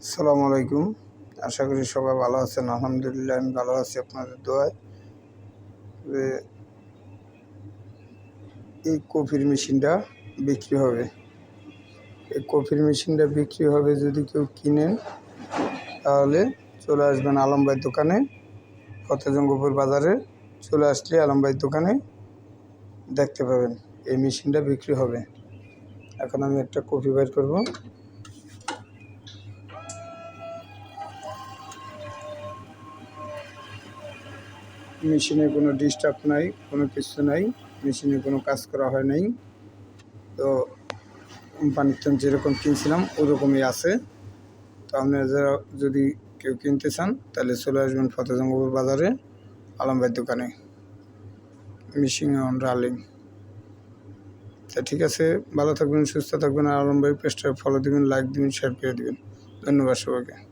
আসসালামু আলাইকুম। আশা করি সবাই ভালো আছেন। আলহামদুলিল্লাহ আমি ভালো আছি আপনাদের দোয়ায়। যে এই কফির মেশিনটা বিক্রি হবে। এই কফির মেশিনটা বিক্রি হবে, যদি কেউ কিনেন তাহলে চলে আসবেন আলম ভাইয়ের দোকানে, ফতেজঙ্গপুর বাজারে চলে আসলে আলম ভাইয়ের দোকানে দেখতে পাবেন এই মেশিনটা বিক্রি হবে। এখন আমি একটা কফি বের করব। মেশিনে কোনো ডিস্টার্ব নাই, কোনো কিছু নাই, মেশিনে কোনো কাজ করা হয় নাই। তো কোম্পানিতে যেরকম কিনছিলাম ওরকমই আছে। তো আপনারা যারা যদি কেউ কিনতে চান তাহলে চলে আসবেন ফতেজঙ্গপুর বাজারে আলম ভাইয়ের দোকানে, মেশিন অন রানিং। তা ঠিক আছে, ভালো থাকবেন, সুস্থ থাকবেন। আর আলম ভাইয়ের পেজটা ফলো দিবেন, লাইক দিবেন, শেয়ার করে দিবেন। ধন্যবাদ সবাইকে।